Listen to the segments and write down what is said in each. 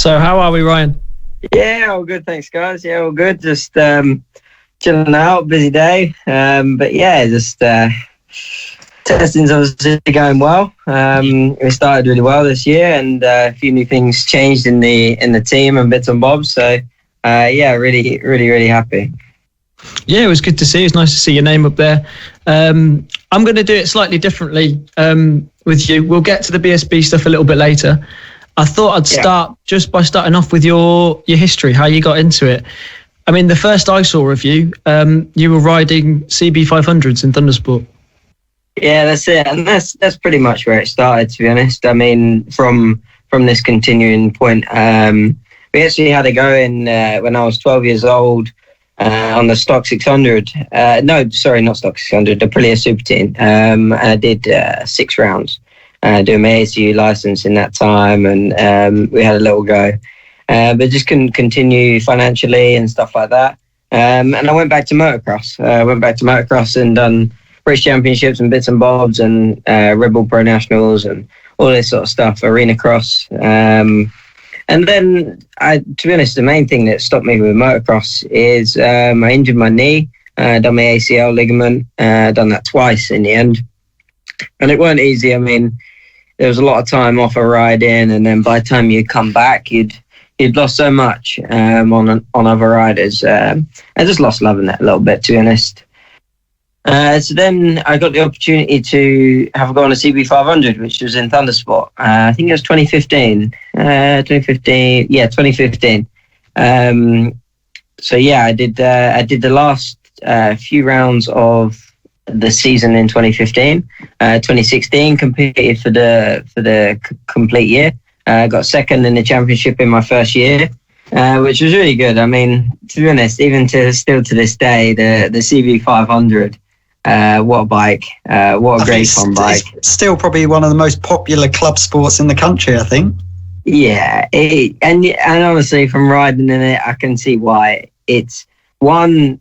So how are we, Ryan? Yeah, all good, thanks, guys. Yeah, all good. Just chilling out, busy day. But yeah, just testing's obviously going well. We started really well this year, and a few new things changed in the team and bits and bobs. So yeah, really happy. Yeah, it was good to see. It's nice to see your name up there. I'm going to do it slightly differently with you. We'll get to the BSB stuff a little bit later. I thought I'd start just by starting off with your history, how you got into it. I mean, the first I saw of you, you were riding CB500s in Thundersport. Yeah, that's it, and that's pretty much where it started, to be honest. I mean, from this continuing point, we actually had a go in when I was 12 years old on the Stock 600. No, sorry, not Stock 600, the Aprilia Super Team. I did 6 rounds. Doing my ACU license in that time, and we had a little go, but just couldn't continue financially and stuff like that. And I went back to motocross. And done British Championships and bits and bobs, and Red Bull Pro Nationals and all this sort of stuff, arena cross. And then, to be honest, the main thing that stopped me with motocross is I injured my knee, done my ACL ligament, done that twice in the end. And it weren't easy. I mean, there was a lot of time off a riding, and then by the time you come back, you'd lost so much on other riders. I just lost loving it a little bit, to be honest. So then I got the opportunity to have a go on a CB500, which was in Thundersport. I think it was 2015. 2015. So yeah, I did the last few rounds of the season in 2015. 2016 competed for the complete year. Got second in the championship in my first year, which was really good. I mean, to be honest, even still to this day, the CB500, what a bike! What a great fun bike. It's still probably one of the most popular club sports in the country, I think. Yeah, and honestly, from riding in it, I can see why. It's one,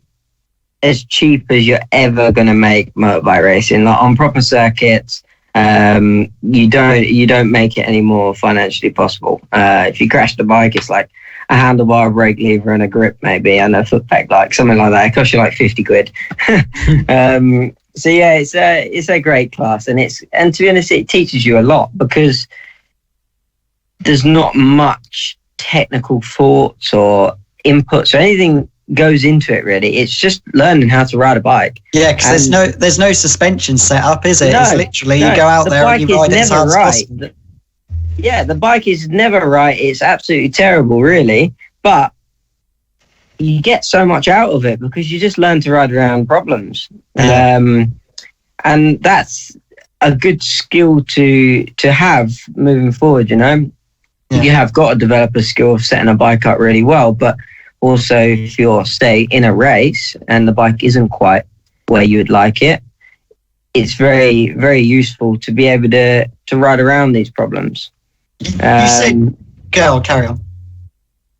as cheap as you're ever going to make motorbike racing. Like on proper circuits, you don't make it any more financially possible. If you crash the bike, it's like a handlebar, a brake lever, and a grip maybe, and a foot peg, like something like that. It costs you like 50 quid. So yeah, it's a great class, and to be honest, it teaches you a lot, because there's not much technical thoughts or inputs or anything goes into it, really. It's just learning how to ride a bike. Yeah, because there's no suspension set up, is it? It's literally you go out there and you ride it as hard as possible. Yeah, the bike is never right. It's absolutely terrible, really. But you get so much out of it because you just learn to ride around problems. Yeah. And that's a good skill to have moving forward, you know? Yeah. You have got to develop a skill of setting a bike up really well, but also, if you're, say, in a race and the bike isn't quite where you would like it, it's very, very useful to be able to ride around these problems. You said, carry on.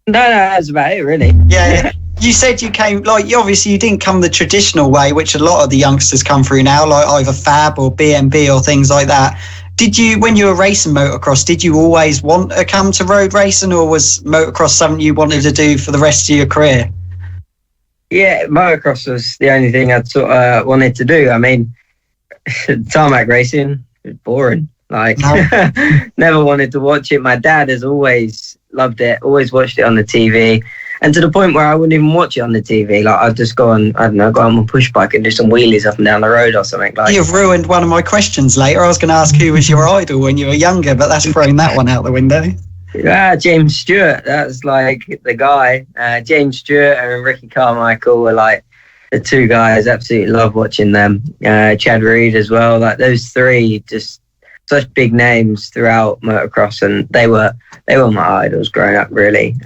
No, that's about it, really. Yeah. You said you came, obviously you didn't come the traditional way, which a lot of the youngsters come through now, like either Fab or BMB or things like that. Did you, when you were racing motocross, did you always want to come to road racing, or was motocross something you wanted to do for the rest of your career? Yeah, motocross was the only thing I sort of wanted to do. I mean, tarmac racing is boring. Never wanted to watch it. My dad has always loved it, always watched it on the TV. And to the point where I wouldn't even watch it on the TV. Like, I'd just go on my push bike and do some wheelies up and down the road or something. Like, you've ruined one of my questions later. I was going to ask who was your idol when you were younger, but that's throwing that one out the window. James Stewart. That's like the guy. James Stewart and Ricky Carmichael were like the two guys. Absolutely love watching them. Chad Reed as well. Like, those three, just such big names throughout motocross, and they were my idols growing up, really.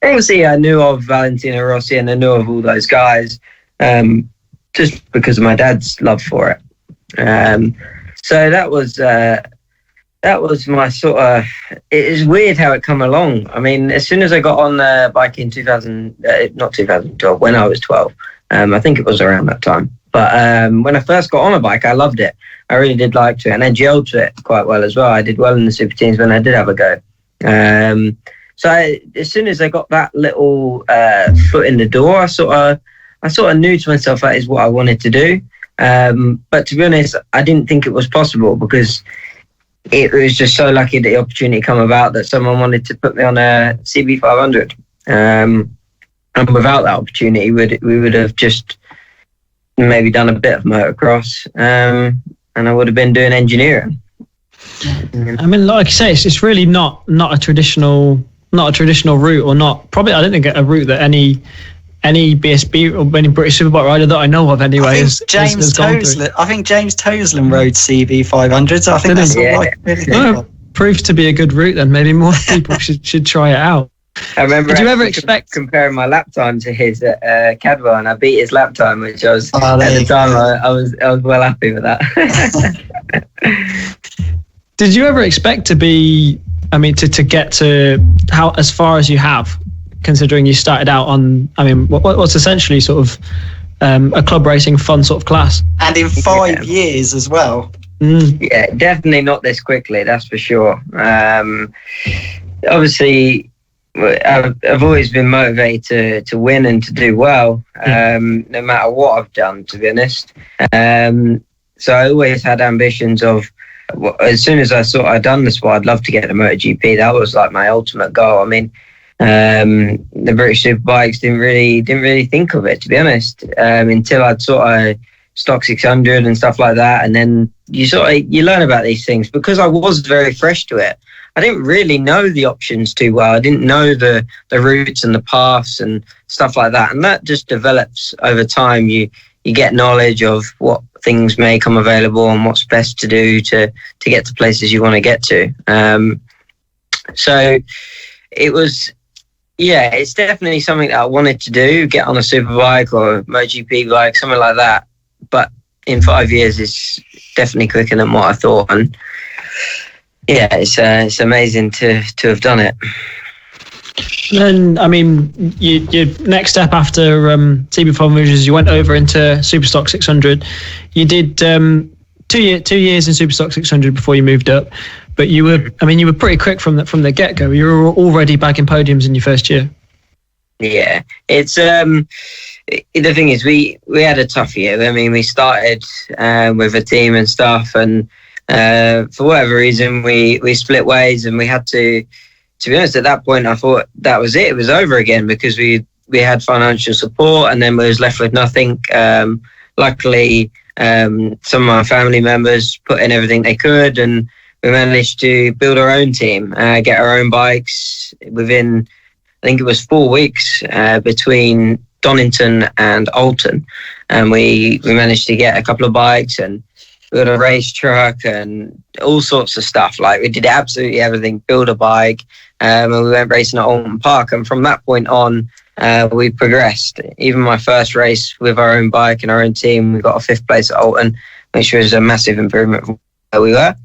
Obviously, I knew of Valentino Rossi and I knew of all those guys just because of my dad's love for it. So that was my sort of... It is weird how it come along. I mean, as soon as I got on the bike in 2012, when I was 12, I think it was around that time. But when I first got on a bike, I loved it. I really did like it, and I gelled to it quite well as well. I did well in the super teams when I did have a go. as soon as I got that little foot in the door, I sort of knew to myself that is what I wanted to do. But to be honest, I didn't think it was possible, because it was just so lucky that the opportunity come about that someone wanted to put me on a CB500. And without that opportunity, we would have just maybe done a bit of motocross, and I would have been doing engineering. I mean, like you say, it's really not a traditional route, or not probably. I don't think a route that any BSB or any British Superbike rider that I know of anyway has gone through. I think James Toseland rode CB500s. I think that's really proves to be a good route. Then maybe more people should try it out. I remember. Did you ever expect comparing my lap time to his at Cadwell, and I beat his lap time, which I was at the time I was well happy with that. Did you ever expect to be? I mean, to get to how as far as you have, considering you started out on, I mean, what's essentially sort of a club racing fun sort of class, and in 5 years as well. Yeah, definitely not this quickly. That's for sure. Obviously, I've always been motivated to win and to do well, no matter what I've done, to be honest. So I always had ambitions of, as soon as I thought I'd done the sport, I'd love to get to MotoGP. That was like my ultimate goal. I mean, the British Superbikes didn't really think of it, to be honest, until I'd sort of stock 600 and stuff like that. And then you learn about these things, because I was very fresh to it. I didn't really know the options too well. I didn't know the routes and the paths and stuff like that. And that just develops over time. You get knowledge of what things may come available and what's best to do to get to places you want to get to. So it was, it's definitely something that I wanted to do, get on a Superbike or a MotoGP bike, something like that. But in 5 years, it's definitely quicker than what I thought. And yeah, it's amazing to have done it. And I mean, your next step after CB500 is you went over into Superstock 600. You did 2 years in Superstock 600 before you moved up, but you were pretty quick from the get go. You were already bagging podiums in your first year. Yeah, it's the thing is we had a tough year. I mean, we started with a team and stuff, and for whatever reason we split ways, and we had to be honest, at that point I thought that was it was over again, because we had financial support and then we was left with nothing. Luckily, some of my family members put in everything they could, and we managed to build our own team, get our own bikes within, I think it was 4 weeks between Donington and Alton, and we managed to get a couple of bikes and build a race truck and all sorts of stuff. Like, we did absolutely everything, build a bike, and we went racing at Alton Park. And from that point on, we progressed. Even my first race with our own bike and our own team, we got a 5th place at Alton, which was a massive improvement from where we were.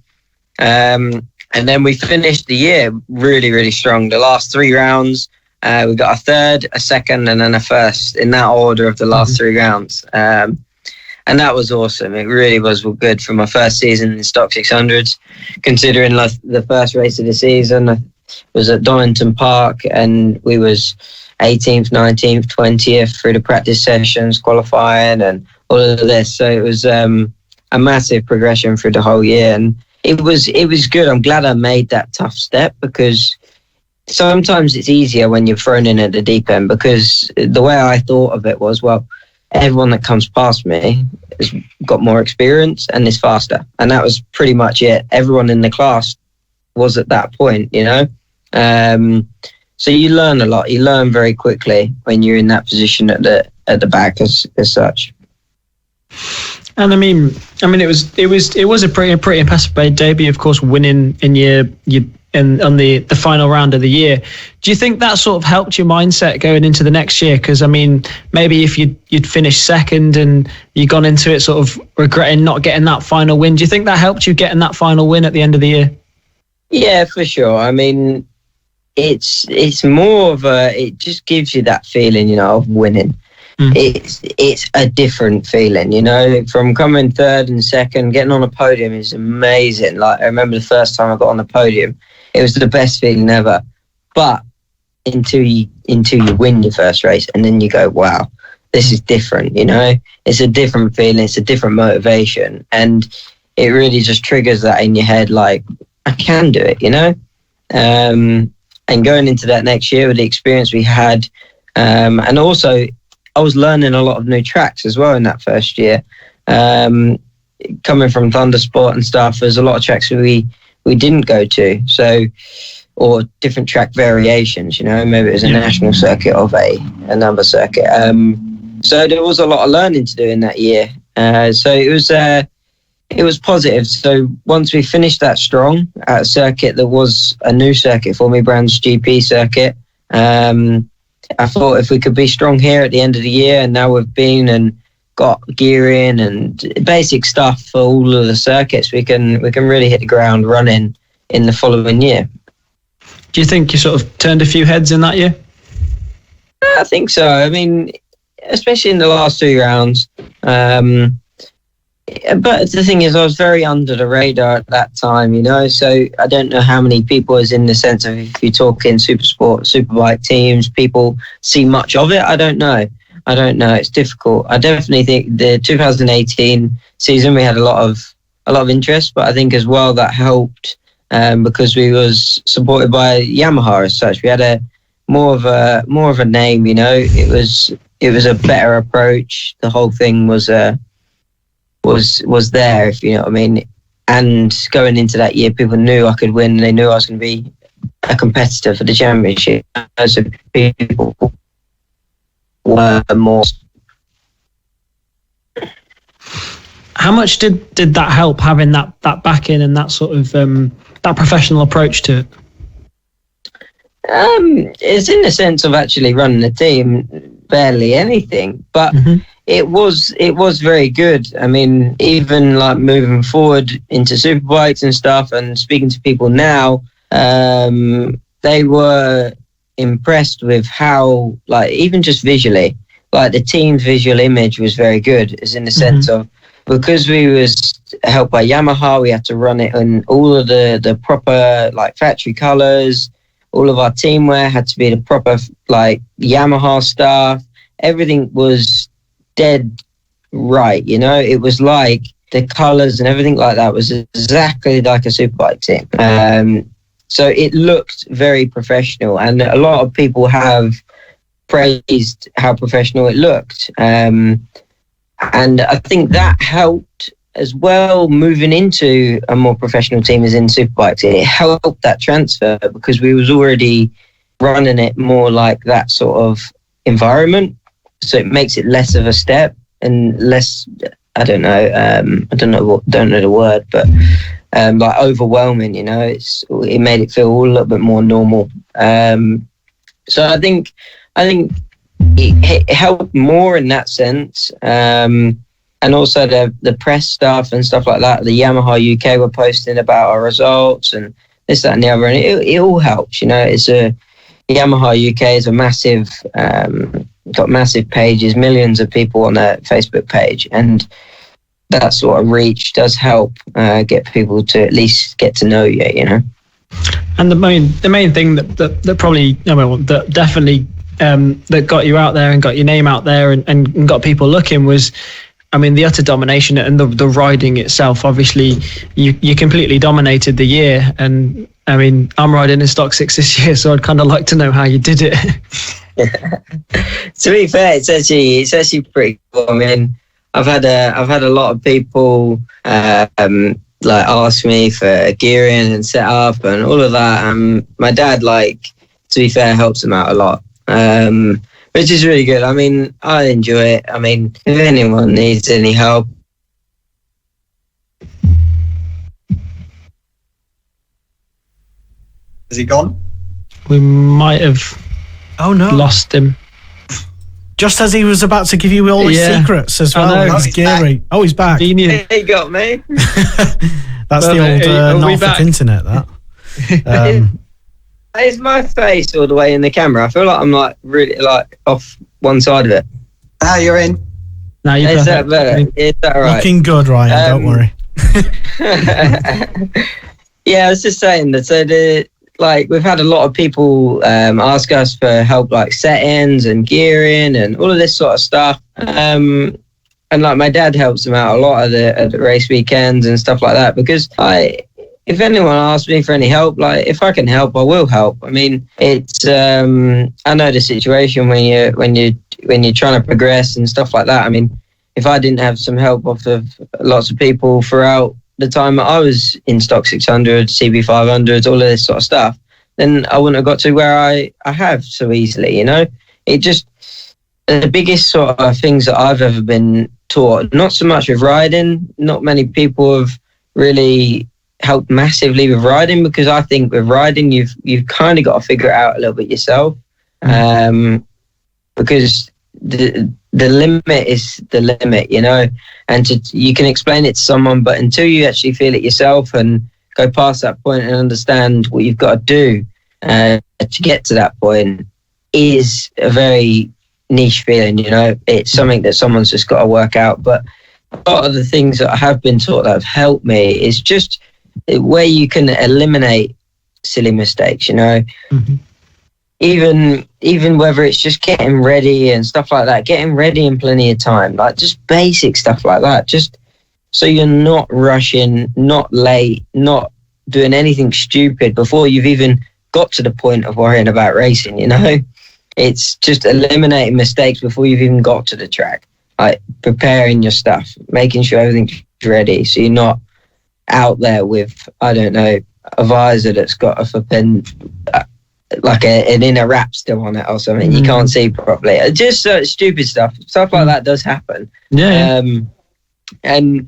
And then we finished the year really, really strong. The last 3 rounds, we got a 3rd, a 2nd, and then a 1st, in that order of the last 3 rounds. And that was awesome. It really was good for my first season in Stock 600s, considering the first race of the season was at Donington Park, and we was 18th, 19th, 20th through the practice sessions, qualifying and all of this. So it was a massive progression through the whole year, and it was good. I'm glad I made that tough step, because sometimes it's easier when you're thrown in at the deep end, because the way I thought of it was, well, everyone that comes past me has got more experience and is faster. And that was pretty much it. Everyone in the class was at that point, you know. So you learn a lot. You learn very quickly when you're in that position at the back as such. And I mean, it was a pretty impressive debut, of course, winning on the final round of the year. Do you think that sort of helped your mindset going into the next year? Because I mean, maybe if you'd finished 2nd and you'd gone into it sort of regretting not getting that final win, do you think that helped you getting that final win at the end of the year? Yeah, for sure. I mean, it's more of it just gives you that feeling, you know, of winning. It's a different feeling, you know, from coming 3rd and 2nd, getting on a podium is amazing. Like, I remember the first time I got on the podium, it was the best feeling ever. But until you win your first race, and then you go, wow, this is different. You know, it's a different feeling, it's a different motivation, and it really just triggers that in your head, like, I can do it, you know. And going into that next year with the experience we had, and also I was learning a lot of new tracks as well in that first year. Coming from Thundersport and stuff, there's a lot of tracks we didn't go to, so, or different track variations, you know, maybe it was a national circuit of a number circuit. So there was a lot of learning to do in that year. So it was positive. So once we finished that strong at a circuit that was a new circuit for me, Brands GP circuit, I thought if we could be strong here at the end of the year, and now we've been and got gearing and basic stuff for all of the circuits, we can really hit the ground running in the following year. Do you think you sort of turned a few heads in that year? I think so. I mean, especially in the last 2 rounds. But the thing is, I was very under the radar at that time, you know, so I don't know how many people, is in the sense of, if you talk in Supersport, Superbike teams, people see much of it. I don't know. It's difficult. I definitely think the 2018 season, we had a lot of interest, but I think as well that helped because we was supported by Yamaha as such. We had more of a name, you know. It was a better approach. The whole thing was there, if you know what I mean. And going into that year, people knew I could win. They knew I was going to be a competitor for the championship. So people were more. How much did that help, having that backing and that sort of that professional approach to it? It's in the sense of actually running the team, barely anything, but it was very good. I mean, even like moving forward into Superbikes and stuff, and speaking to people now, they were impressed with how, like, even just visually, like the team's visual image was very good, is in the sense of, because we was helped by Yamaha, we had to run it in all of the proper, like, factory colors. All of our teamwear had to be the proper, like, Yamaha stuff. Everything was dead right, you know. It was like the colors and everything like that was exactly like a Superbike team. So it looked very professional, and a lot of people have praised how professional it looked. And I think that helped as well, moving into a more professional team as in Superbikes. It helped that transfer because we was already running it more like that sort of environment. So it makes it less of a step and less, I don't know the word, but like overwhelming, you know. It made it feel all a little bit more normal. So I think it helped more in that sense. And also the press stuff and stuff like that. The Yamaha UK were posting about our results and this, that, and the other, and it all helps. You know, Yamaha UK is a massive, got massive pages, millions of people on their Facebook page, and that sort of reach does help get people to at least get to know you. You know. And the main thing that probably, that definitely that got you out there and got your name out there and got people looking was, I mean, the utter domination and the riding itself. Obviously, you completely dominated the year. And I mean, I'm riding in Stock 6 this year, so I'd kind of like to know how you did it. To be fair, it's actually pretty cool. I mean, I've had a lot of people like ask me for gearing and setup and all of that. My dad, like, to be fair, helps them out a lot. Which is really good. I mean, I enjoy it. I mean, if anyone needs any help. Has he gone? We might have lost him. Just as he was about to give you all his secrets as well. He's geary. Oh, he's back. He got me. That's the old Norfolk internet, that. Is my face all the way in the camera? I feel like I'm like really like off one side of it. Ah, you're in. No, you're Is that better? Is that right? Looking good, Ryan. Don't worry. Yeah, I was just saying that. So like we've had a lot of people ask us for help, like settings and gearing and all of this sort of stuff. And like my dad helps them out a lot at the race weekends and stuff like that, because if anyone asks me for any help, like if I can help, I will help. I mean, it's I know the situation when you're trying to progress and stuff like that. I mean, if I didn't have some help off of lots of people throughout the time that I was in stock 600, CB 500s, all of this sort of stuff, then I wouldn't have got to where I have so easily, you know? It just, the biggest sort of things that I've ever been taught, not so much with riding, not many people have really helped massively with riding, because I think with riding, you've kind of got to figure it out a little bit yourself. Because the limit is the limit, you know, and you can explain it to someone, but until you actually feel it yourself and go past that point and understand what you've got to do to get to that point, is a very niche feeling, you know. It's something that someone's just got to work out. But a lot of the things that I have been taught that have helped me is just where you can eliminate silly mistakes, you know. Even whether it's just getting ready and stuff like that, getting ready in plenty of time, like just basic stuff like that, just so you're not rushing, not late, not doing anything stupid before you've even got to the point of worrying about racing, you know. It's just eliminating mistakes before you've even got to the track, like preparing your stuff, making sure everything's ready, so you're not out there with, I don't know, a visor that's got a flipping like an inner wrap still on it or something. You can't see properly. Just stupid stuff like that does happen. And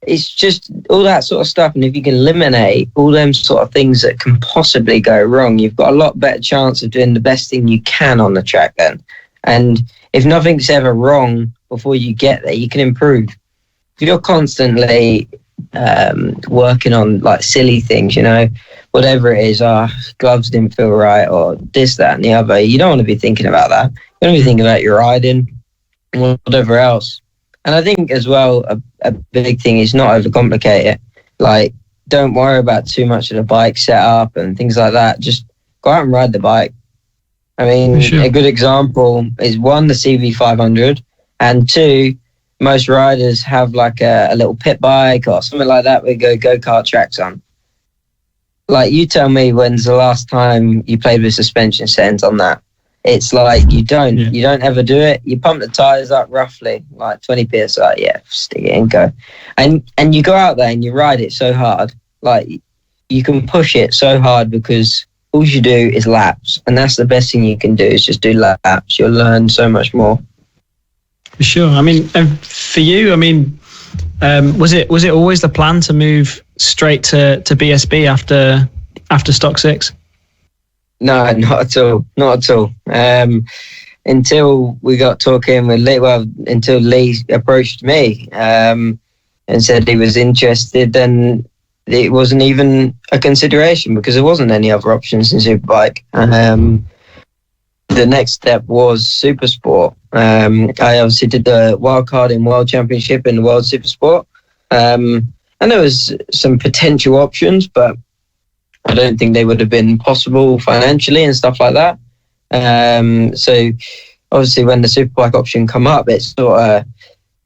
it's just all that sort of stuff. And if you can eliminate all them sort of things that can possibly go wrong, you've got a lot better chance of doing the best thing you can on the track then. And if nothing's ever wrong before you get there, you can improve. If you're constantly working on like silly things, you know, whatever it is, gloves didn't feel right, or this, that, and the other, you don't want to be thinking about that. You want to be thinking about your riding, whatever else. And I think as well, a big thing is not overcomplicate it. Like, don't worry about too much of the bike setup and things like that. Just go out and ride the bike. I mean, a good example is one, the CV 500, and two, most riders have like a little pit bike or something like that we go-kart tracks on. Like, you tell me when's the last time you played with suspension settings on that. It's like you don't ever do it. You pump the tires up roughly like 20 psi, stick it in, go. And you go out there and you ride it so hard, like you can push it so hard, because all you do is laps, and that's the best thing you can do, is just do laps. You'll learn so much more. For sure. I mean, for you, I mean, was it always the plan to move straight to BSB after Stock 6? No, not at all. Not at all. Until we got talking with Lee, until Lee approached me and said he was interested, then it wasn't even a consideration, because there wasn't any other options in Superbike. The next step was Supersport. I obviously did the wildcard in World Championship in the World Supersport. And there was some potential options, but I don't think they would have been possible financially and stuff like that. So obviously when the Superbike option come up, it sort of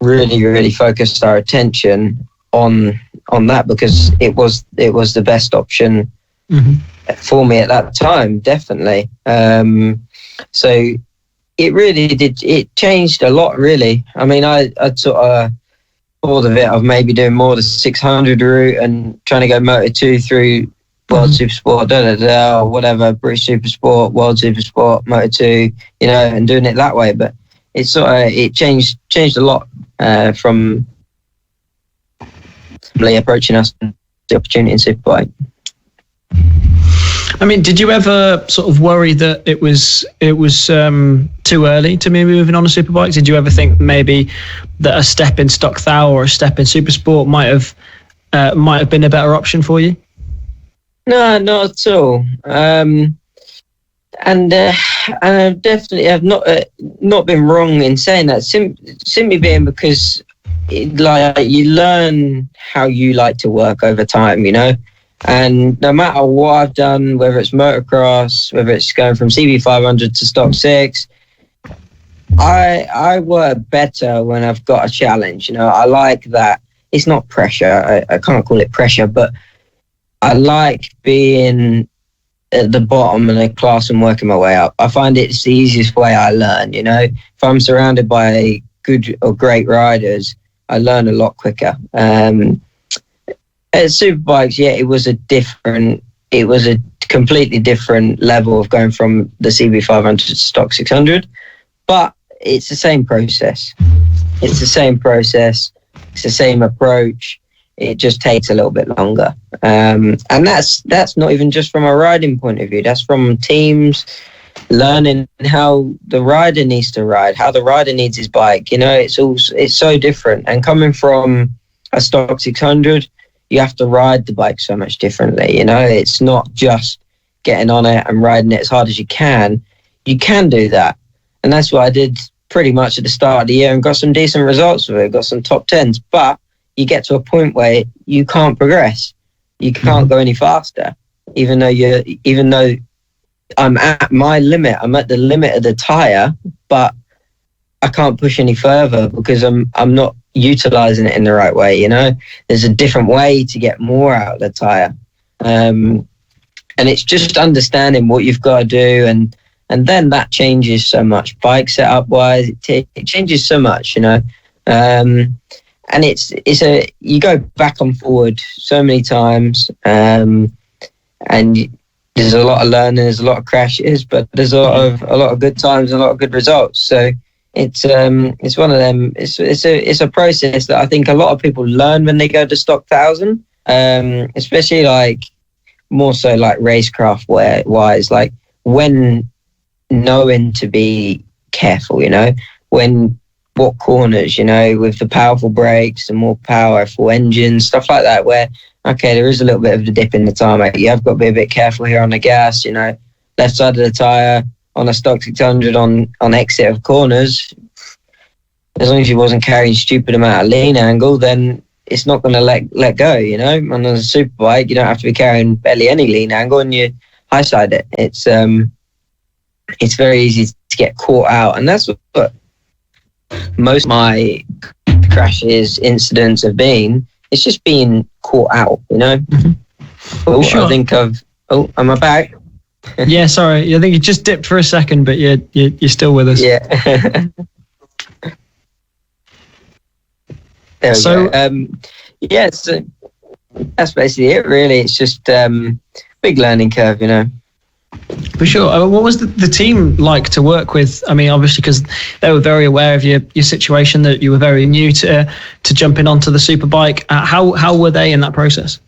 really, really focused our attention on that, because it was the best option for me at that time, definitely. So it really did, it changed a lot, really. I mean, I sort of thought of it of maybe doing more the 600 route and trying to go Moto2 through World Supersport, or whatever, British Supersport, World Supersport, Moto2, you know, and doing it that way. But it sort of, it changed a lot from approaching us the opportunity in Superbike. I mean, did you ever sort of worry that it was too early to maybe moving on to Superbikes? Did you ever think maybe that a step in Stock 1000 or a step in Supersport might have been a better option for you? No, not at all. And I definitely have not been wrong in saying that. Simply being because you learn how you like to work over time, you know. And no matter what I've done, whether it's motocross, whether it's going from CB500 to Stock 6, I work better when I've got a challenge. I like that. It's not pressure. I can't call it pressure, but I like being at the bottom of the class and working my way up. I find it's the easiest way I learn. If I'm surrounded by good or great riders, I learn a lot quicker. At Superbikes, yeah, it was a completely different level of going from the CB500 to Stock 600, but it's the same process. It's the same process. It's the same approach. It just takes a little bit longer. And that's not even just from a riding point of view. That's from teams learning how the rider needs to ride, how the rider needs his bike. It's so different. And coming from a Stock 600, you have to ride the bike so much differently. It's not just getting on it and riding it as hard as you can. You can do that. And that's what I did pretty much at the start of the year and got some decent results with it, got some top 10s. But you get to a point where you can't progress. You can't go any faster, even though I'm at my limit. I'm at the limit of the tire, but I can't push any further because I'm not utilizing it in the right way. There's a different way to get more out of the tire, and it's just understanding what you've got to do, and then that changes so much. Bike setup wise, it changes so much, and you go back and forward so many times, and there's a lot of learning, there's a lot of crashes, but there's a lot of good times and a lot of good results. So it's one of them. It's a process that I think a lot of people learn when they go to Stock 1000, especially like more so like racecraft wise, like when knowing to be careful, what corners, with the powerful brakes, the more powerful engines, stuff like that, where, okay, there is a little bit of a dip in the tarmac. You have got to be a bit careful here on the gas, left side of the tyre on a Stock 600 on exit of corners. As long as you wasn't carrying stupid amount of lean angle, then it's not going to let go, And on a Superbike, you don't have to be carrying barely any lean angle and you high side it. It's very easy to get caught out, and that's what most of my crashes, incidents have been. It's just being caught out, Oh, sure. Am I back? Yeah, sorry. I think you just dipped for a second, but you're still with us. Yeah. There we go. So that's basically it, really. It's just big learning curve, For sure. What was the team like to work with? I mean, obviously, because they were very aware of your situation, that you were very new to jumping onto the Superbike. How were they in that process?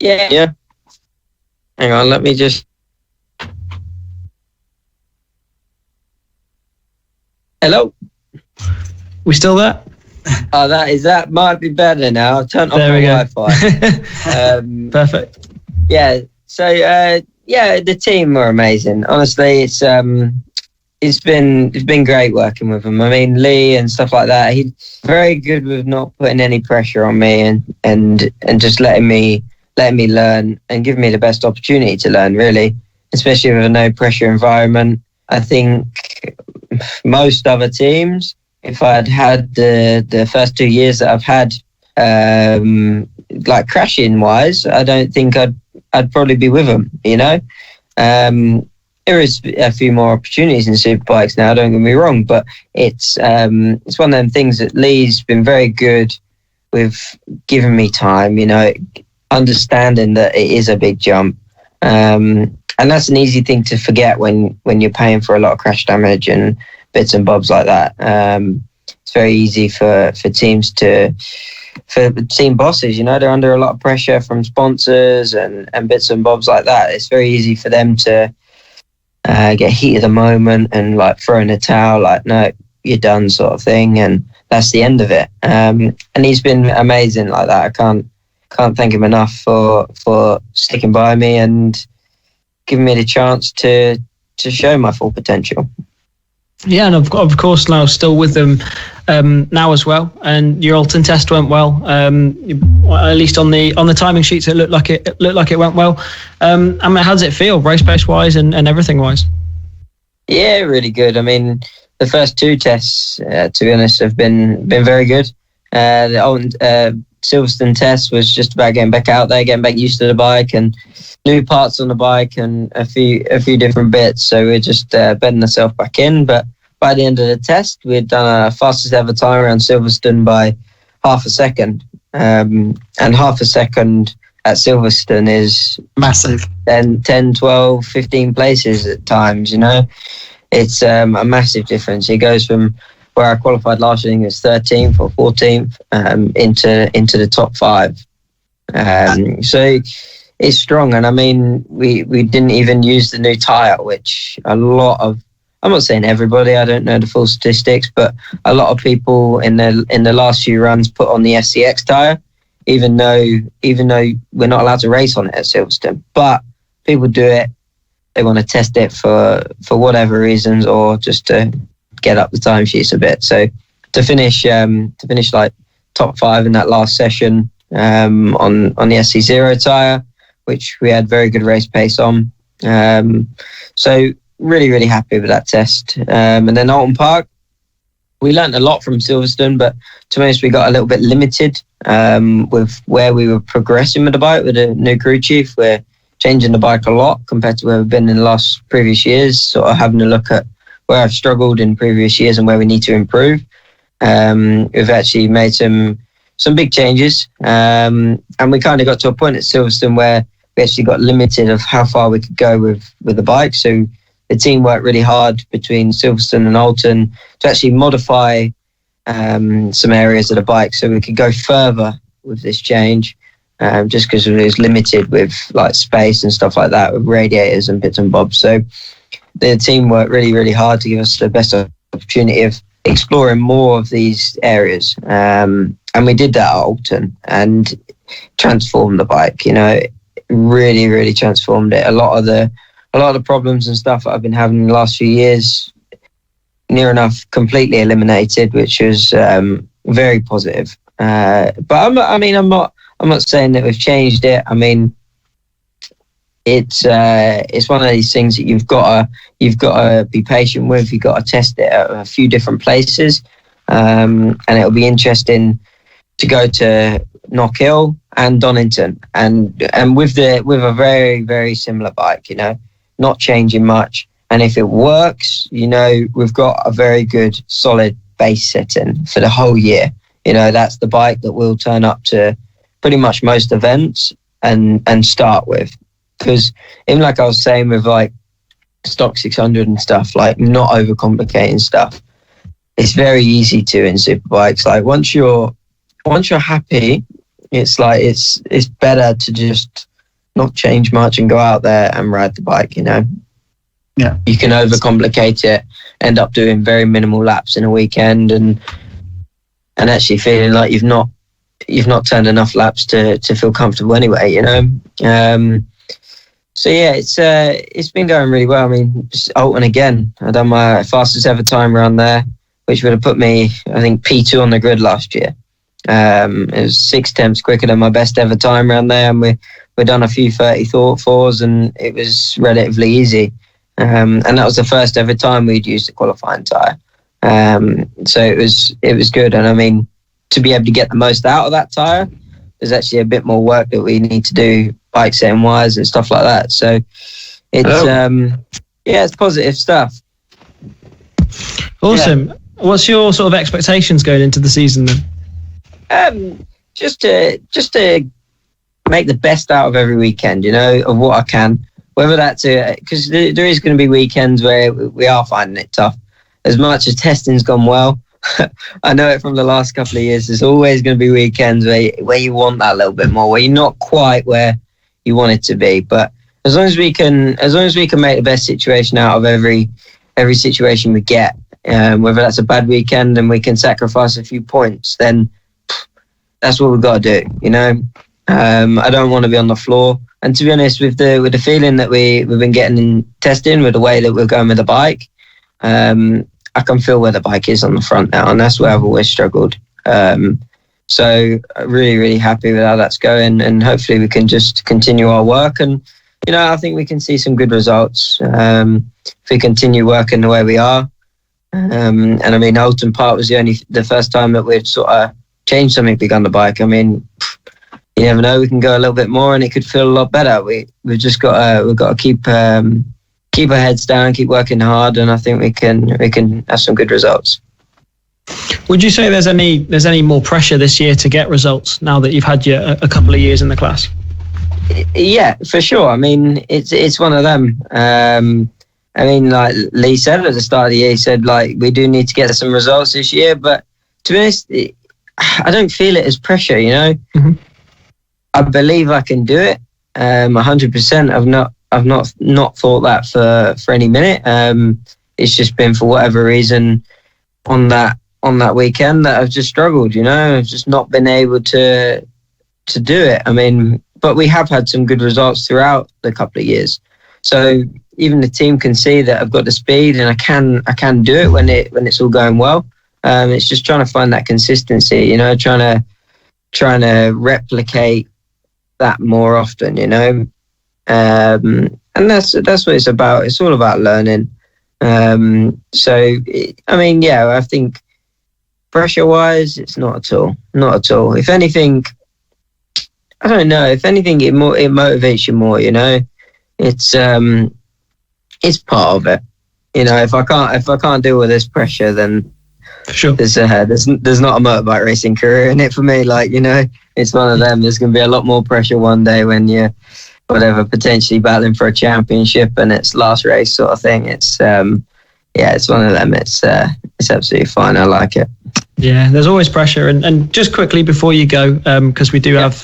Yeah. Hang on, let me just... Hello? We still there? Oh, that might be better now. I've turned off my Wi-Fi. Perfect. Yeah. So the team were amazing. Honestly, it's been great working with them. I mean, Lee and stuff like that. He's very good with not putting any pressure on me and just letting me learn and giving me the best opportunity to learn. Really, especially with a no pressure environment. I think most other teams, if I'd had the first 2 years that I've had, like crashing wise, I don't think I'd probably be with them. There is a few more opportunities in Superbikes now. Don't get me wrong, but it's one of them things that Lee's been very good with giving me time. Understanding that it is a big jump, and that's an easy thing to forget when you're paying for a lot of crash damage and bits and bobs like that. It's very easy for teams for team bosses, they're under a lot of pressure from sponsors and bits and bobs like that. It's very easy for them to get heat of the moment and like throw in a towel, like, no, you're done sort of thing. And that's the end of it. And he's been amazing like that. I can't thank him enough for sticking by me and giving me the chance to show my full potential. Yeah, and of course now still with them now as well. And your Alton test went well. At least on the timing sheets, it looked like it went well. I mean, how does it feel, race pace wise and everything wise? Yeah, really good. I mean, the first 2 tests, to be honest, have been very good. The Alton Silverstone test was just about getting back out there, getting back used to the bike, and new parts on the bike and a few different bits. So we're just bedding ourselves back in. But by the end of the test, we'd done our fastest ever time around Silverstone by half a second. And half a second at Silverstone is massive. 10, 12, 15 places at times, you know. It's a massive difference. It goes from where I qualified last year, I think it was 13th or 14th, into the top 5. So it's strong. And I mean, we didn't even use the new tyre, which a lot of, I'm not saying everybody, I don't know the full statistics, but a lot of people in the last few runs put on the SCX tyre, even though we're not allowed to race on it at Silverstone. But people do it. They want to test it for whatever reasons, or just to get up the timesheets a bit. So to finish like top 5 in that last session on the SC0 tyre, which we had very good race pace on. So really, really happy with that test. And then Alton Park, we learned a lot from Silverstone, but to be honest, we got a little bit limited with where we were progressing with the bike with the new crew chief. We're changing the bike a lot compared to where we've been in the previous years, sort of having a look at where I've struggled in previous years and where we need to improve. We've actually made some big changes, and we kind of got to a point at Silverstone where we actually got limited of how far we could go with the bike. So the team worked really hard between Silverstone and Alton to actually modify some areas of the bike so we could go further with this change, just because it was limited with like space and stuff like that, with radiators and bits and bobs. So the team worked really, really hard to give us the best opportunity of exploring more of these areas. And we did that at Alton and transformed the bike, you know, really, really transformed it. A lot of the problems and stuff that I've been having in the last few years, near enough completely eliminated, which was very positive. But I'm not saying that we've changed it. I mean, it's one of these things that you've got to be patient with. You've got to test it at a few different places, and it'll be interesting to go to Knockhill and Donington, and with a very, very similar bike, you know, not changing much. And if it works, you know, we've got a very good solid base setting for the whole year. You know, that's the bike that we'll turn up to pretty much most events and start with. Because even like I was saying with like stock 600 and stuff, like not overcomplicating stuff, it's very easy to in Superbikes. Like once you're happy, it's like it's better to just not change much and go out there and ride the bike, you know. Yeah, you can overcomplicate it, end up doing very minimal laps in a weekend, and actually feeling like you've not turned enough laps to feel comfortable anyway, you know. So yeah, it's been going really well. I mean, Alton again, I done my fastest ever time around there, which would have put me, I think, P2 on the grid last year. It was 6 tenths quicker than my best ever time around there, and we done a few 30-4s, and it was relatively easy. And that was the first ever time we'd used a qualifying tyre. So it was good. And I mean, to be able to get the most out of that tyre, there's actually a bit more work that we need to do, bike setting wires and stuff like that. So it's it's positive stuff. Awesome. Yeah. What's your sort of expectations going into the season then? Just to make the best out of every weekend, you know, of what I can. Whether that's because there is going to be weekends where we are finding it tough. As much as testing's gone well, I know it from the last couple of years. There's always going to be weekends where you want that little bit more, where you're not quite where you want it to be. But as long as we can make the best situation out of every situation we get, whether that's a bad weekend and we can sacrifice a few points, then that's what we've got to do. You know, I don't want to be on the floor. And to be honest, with the feeling that we've been getting in testing, with the way that we're going with the bike, I can feel where the bike is on the front now, and that's where I've always struggled. So really, really happy with how that's going, and hopefully we can just continue our work. And I think we can see some good results if we continue working the way we are. And I mean, Holton Park was the first time that we'd sort of changed something big on the bike. I mean, you never know. We can go a little bit more, and it could feel a lot better. We've just got to keep our heads down, keep working hard, and I think we can have some good results. Would you say there's any more pressure this year to get results now that you've had a couple of years in the class? Yeah, for sure. I mean, it's one of them. I mean, like Lee said at the start of the year, he said, like, we do need to get some results this year. But to be honest, I don't feel it as pressure, Mm-hmm. I believe I can do it 100%. I've not thought that for any minute. It's just been for whatever reason on that weekend that I've just struggled, I've just not been able to do it. I mean, but we have had some good results throughout the couple of years. So even the team can see that I've got the speed and I can do it when it's all going well. It's just trying to find that consistency, trying to replicate that more often, and that's what it's about. It's all about learning. I think pressure-wise, it's not at all. If anything, I don't know. If anything, it motivates you more. It's part of it. If I can't deal with this pressure, then for sure there's not a motorbike racing career in it for me. Like, it's one of them. There's going to be a lot more pressure one day when you're potentially battling for a championship and it's last race sort of thing. It's it's one of them. It's absolutely fine. I like it. Yeah, there's always pressure, and just quickly before you go, because we do have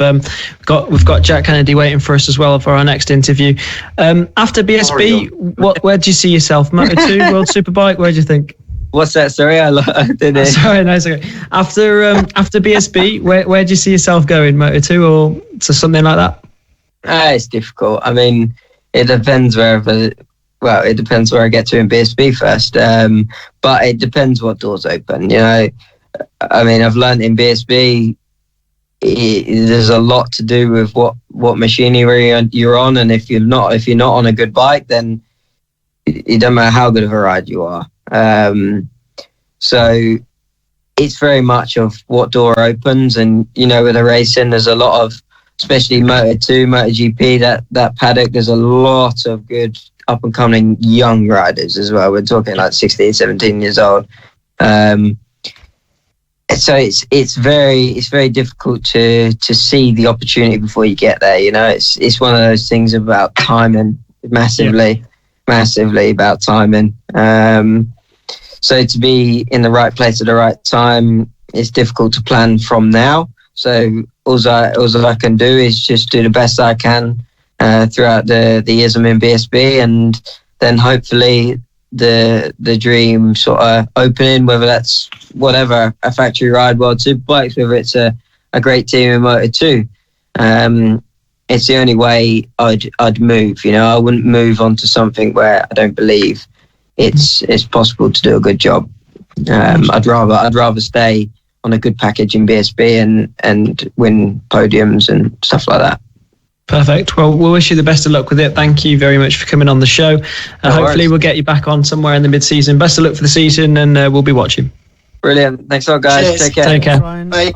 we've got Jack Kennedy waiting for us as well for our next interview. After BSB, where do you see yourself? Moto2, World Superbike? Where do you think? What's that? Sorry, I didn't. Sorry, no, it's okay. After BSB, where do you see yourself going? Moto2 or to something like that? It's difficult. I mean, it depends it depends where I get to in BSB first. But it depends what doors open. I mean, I've learned in BSB, there's a lot to do with what machinery you're on, and if you're not on a good bike, then it don't matter how good of a ride you are. So it's very much of what door opens, and with the racing, there's a lot of, especially Moto2, MotoGP, that paddock. There's a lot of good up and coming young riders as well. We're talking like 16, 17 years old. So it's very difficult to see the opportunity before you get there. It's one of those things about timing, massively about timing. So to be in the right place at the right time, it's difficult to plan from now. So all I can do is just do the best I can throughout the years I'm in BSB, and then hopefully the dream sort of opening, whether that's a factory ride, World Superbikes, whether it's a great team in Moto2. It's the only way I'd move. I wouldn't move on to something where I don't believe it's possible to do a good job. I'd rather stay on a good package in BSB and win podiums and stuff like that. Perfect. Well, we'll wish you the best of luck with it. Thank you very much for coming on the show. Hopefully we'll get you back on somewhere in the mid-season. Best of luck for the season, and we'll be watching. Brilliant. Thanks a lot, guys. Cheers. Take care. Take care. Bye.